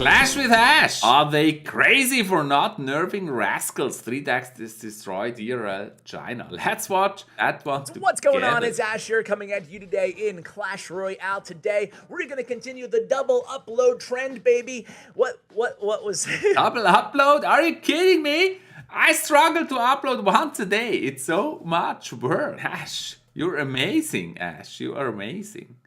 Clash with Ash! Are they crazy for not nerfing Rascals? 3 decks destroyed IRL China. Let's watch that one together. What's going on? It's Ash here coming at you today in Clash Royale. Today, we're going to continue the double upload trend, baby. What was it? Double upload? Are you kidding me? I struggle to upload once a day. It's so much work. Ash, you're amazing, Ash. You are amazing.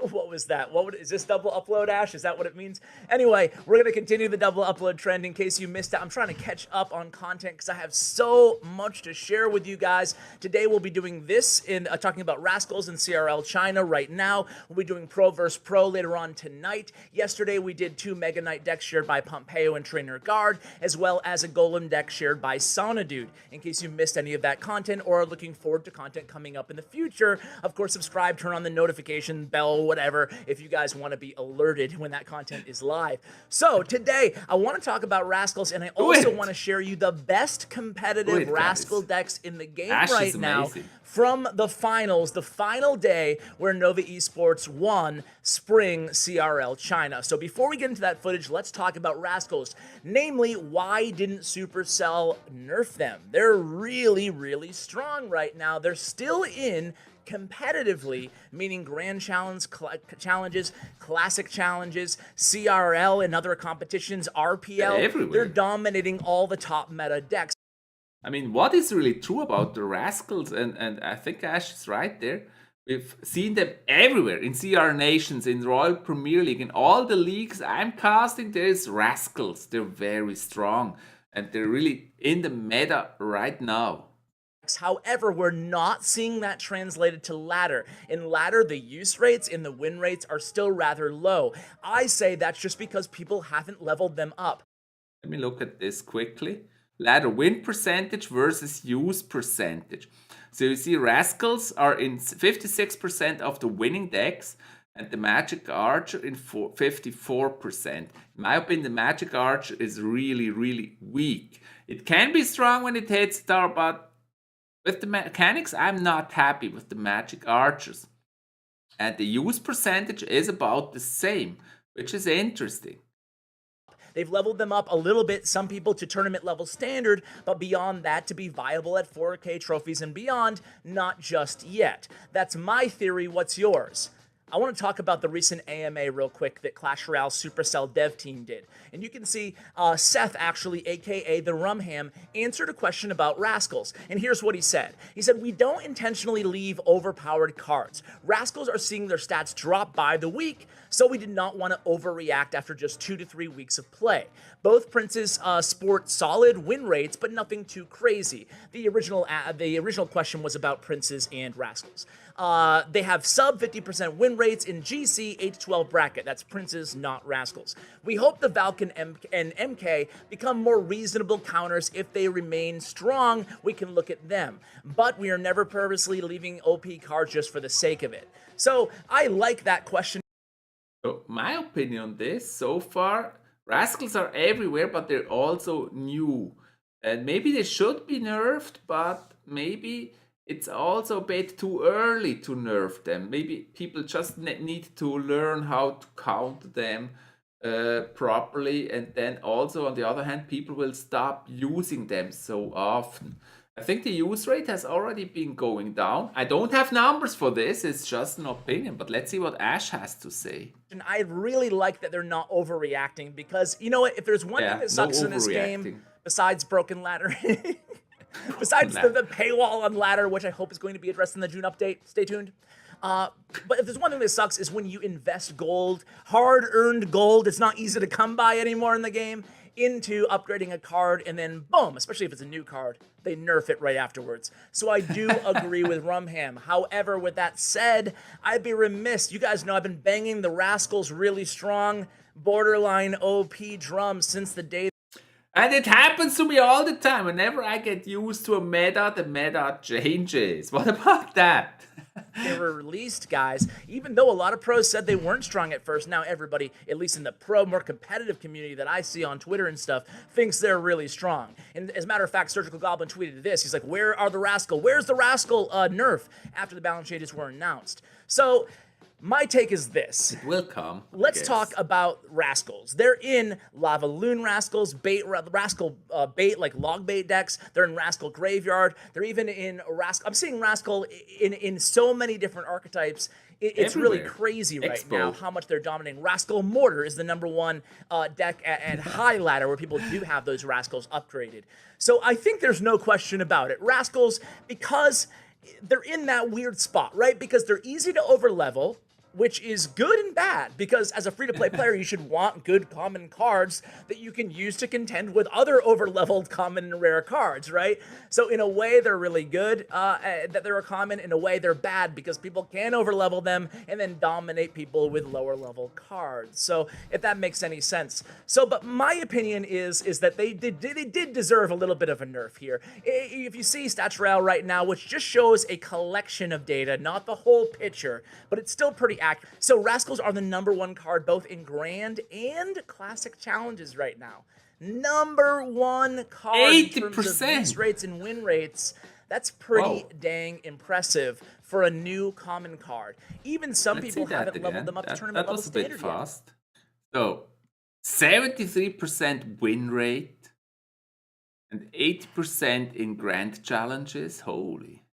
What was that? Is this double upload, Ash? Is that what it means? Anyway, we're going to continue the double upload trend in case you missed it. I'm trying to catch up on content because I have so much to share with you guys. Today, we'll be doing this in talking about Rascals in CRL China right now. We'll be doing Pro vs. Pro later on tonight. Yesterday, we did 2 Mega Knight decks shared by Pompeo and Trainer Guard, as well as a Golem deck shared by Saunadude. In case you missed any of that content or are looking forward to content coming up in the future, of course, subscribe, turn on the notification bell, whatever, if you guys want to be alerted when that content is live. So today, I want to talk about Rascals, and I also want to share you the best competitive Rascal decks in the game right now from the finals, the final day where Nova Esports won Spring CRL China. So before we get into that footage, let's talk about Rascals. Namely, why didn't Supercell nerf them? They're really, really strong right now. They're still in competitively, meaning grand challenges, classic challenges, CRL and other competitions, RPL. They're dominating all the top meta decks. I mean, what is really true about the Rascals, and I think Ash is right there, we've seen them everywhere, in CR Nations, in Royal Premier League, in all the leagues I'm casting, there's Rascals. They're very strong, and they're really in the meta right now. However, we're not seeing that translated to ladder. In ladder, the use rates and the win rates are still rather low. I say that's just because people haven't leveled them up. Let me look at this quickly. Ladder win percentage versus use percentage. So you see Rascals are in 56% of the winning decks and the Magic Archer in 54%. In my opinion, the Magic Archer is really, really weak. It can be strong when it hits star, but with the mechanics, I'm not happy with the Magic Archers. And the use percentage is about the same, which is interesting. They've leveled them up a little bit, some people to tournament level standard, but beyond that to be viable at 4K trophies and beyond, not just yet. That's my theory. What's yours? I want to talk about the recent AMA real quick that Clash Royale Supercell dev team did. And you can see Seth, actually, aka the Rumham, answered a question about Rascals. And here's what he said. He said, "We don't intentionally leave overpowered cards. Rascals are seeing their stats drop by the week, so we did not want to overreact after just 2 to 3 weeks of play. Both princes sport solid win rates, but nothing too crazy." The original question was about princes and Rascals. They have sub 50% win rates in GC 8 to 12 bracket. That's princes, not Rascals. We hope the Valken and MK become more reasonable counters. If they remain strong, we can look at them. But we are never purposely leaving OP cards just for the sake of it. So I like that question. So my opinion on this, so far, Rascals are everywhere, but they're also new. And maybe they should be nerfed, but maybe it's also a bit too early to nerf them. Maybe people just need to learn how to count them properly. And then also, on the other hand, people will stop using them so often. I think the use rate has already been going down. I don't have numbers for this. It's just an opinion. But let's see what Ash has to say. And I really like that they're not overreacting because, you know what, if there's one thing that sucks in this game, besides broken ladder, besides the paywall on ladder, which I hope is going to be addressed in the June update, stay tuned. But if there's one thing that sucks is when you invest gold, hard-earned gold, it's not easy to come by anymore in the game, into upgrading a card, and then boom, especially if it's a new card, they nerf it right afterwards. So I do agree with Rumham. However, with that said, I'd be remiss. You guys know I've been banging the Rascals really strong, borderline OP drums since the day. And it happens to me all the time. Whenever I get used to a meta, the meta changes. What about that? They were released, guys, even though a lot of pros said they weren't strong at first. Now everybody, at least in the pro, more competitive community that I see on Twitter and stuff, thinks they're really strong. And as a matter of fact, Surgical Goblin tweeted this. He's like, where's the Rascal nerf after the balance changes were announced? So My take is this. It will come. Let's talk about Rascals. They're in Lavaloon Rascals, Rascal bait, like log bait decks. They're in Rascal Graveyard. They're even in Rascal. I'm seeing Rascal in so many different archetypes. It's really crazy right now how much they're dominating. Rascal Mortar is the #1 deck at high ladder where people do have those Rascals upgraded. So I think there's no question about it. Rascals, because they're in that weird spot, right? Because they're easy to overlevel, which is good and bad, because as a free-to-play player, you should want good common cards that you can use to contend with other over-leveled common and rare cards, right? So in a way, they're really good that they're a common. In a way, they're bad because people can over-level them and then dominate people with lower-level cards. So if that makes any sense. So, but my opinion is that they did deserve a little bit of a nerf here. If you see Stats Royale right now, which just shows a collection of data, not the whole picture, but it's still pretty accurate. So Rascals are the #1 card both in Grand and Classic challenges right now. #1 card in terms of use rates and win rates. That's pretty dang impressive for a new common card. Even some people haven't leveled them up to tournament level standard yet. That was a bit fast. So 73% win rate and 80% in Grand challenges. Holy.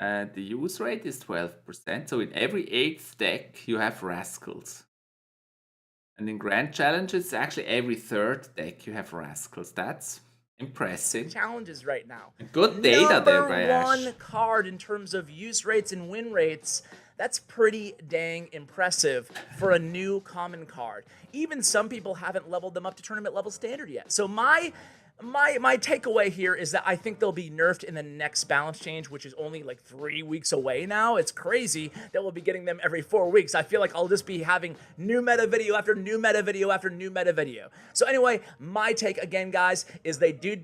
And the use rate is 12%. So in every 8th deck, you have Rascals. And in Grand Challenges, actually every 3rd deck, you have Rascals. That's impressive. Challenges right now. Good data there by Ash. #1 card in terms of use rates and win rates. That's pretty dang impressive for a new common card. Even some people haven't leveled them up to tournament level standard yet. So my takeaway here is that I think they'll be nerfed in the next balance change, which is only like 3 weeks away now. It's crazy that we'll be getting them every 4 weeks. I feel like I'll just be having new meta video after new meta video after new meta video. So anyway, my take again, guys, is they do...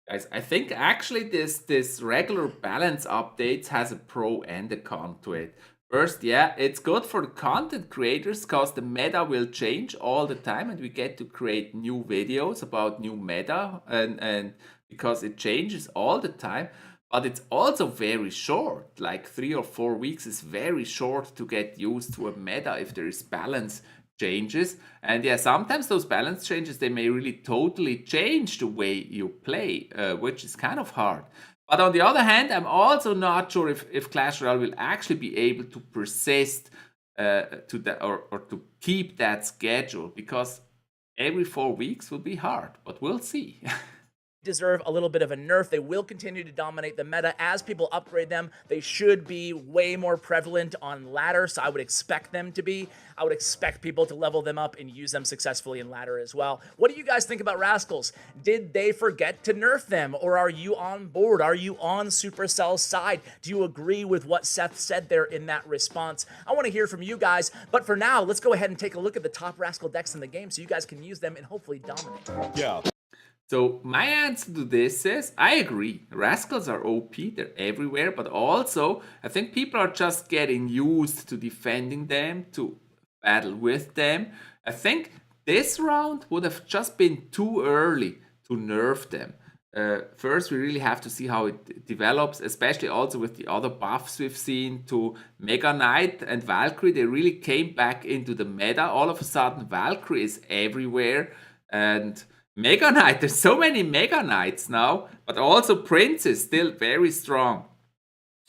Guys, I think actually this regular balance updates has a pro and a con to it. First, yeah, it's good for the content creators because the meta will change all the time and we get to create new videos about new meta and because it changes all the time. But it's also very short, like 3 or 4 weeks is very short to get used to a meta if there is balance changes. And yeah, sometimes those balance changes, they may really totally change the way you play, which is kind of hard. But on the other hand, I'm also not sure if Clash Royale will actually be able to persist to that or to keep that schedule, because every 4 weeks will be hard, but we'll see. Deserve a little bit of a nerf. They will continue to dominate the meta as people upgrade them. They should be way more prevalent on ladder, so I would expect them to be. I would expect people to level them up and use them successfully in ladder as well. What do you guys think about Rascals? Did they forget to nerf them, or are you on board? Are you on Supercell's side? Do you agree with what Seth said there in that response? I want to hear from you guys, but for now, let's go ahead and take a look at the top Rascal decks in the game so you guys can use them and hopefully dominate. Yeah. So my answer to this is, I agree. Rascals are OP, they're everywhere, but also I think people are just getting used to defending them, to battle with them. I think this round would have just been too early to nerf them. First, we really have to see how it develops, especially also with the other buffs we've seen to Mega Knight and Valkyrie. They really came back into the meta. All of a sudden, Valkyrie is everywhere, and Mega Knight, there's so many Mega Knights now, but also Prince is still very strong.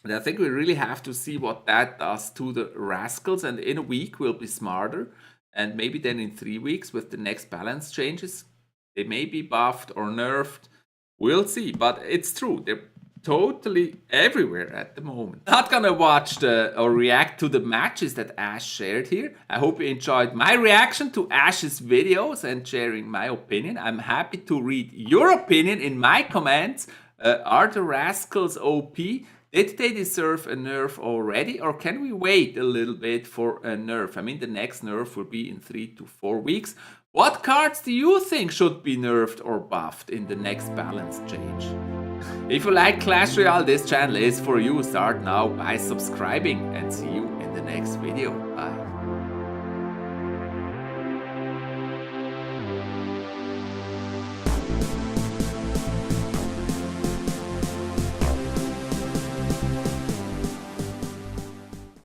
And I think we really have to see what that does to the Rascals, and in a week we'll be smarter, and maybe then in 3 weeks with the next balance changes, they may be buffed or nerfed. We'll see, but it's true, they're totally everywhere at the moment. Not gonna watch or react to the matches that Ash shared here. I hope you enjoyed my reaction to Ash's videos and sharing my opinion. I'm happy to read your opinion in my comments. Are the Rascals OP? Did they deserve a nerf already, or can we wait a little bit for a nerf? I mean, the next nerf will be in 3 to 4 weeks. What cards do you think should be nerfed or buffed in the next balance change? If you like Clash Royale, this channel is for you. Start now by subscribing and see you in the next video. Bye.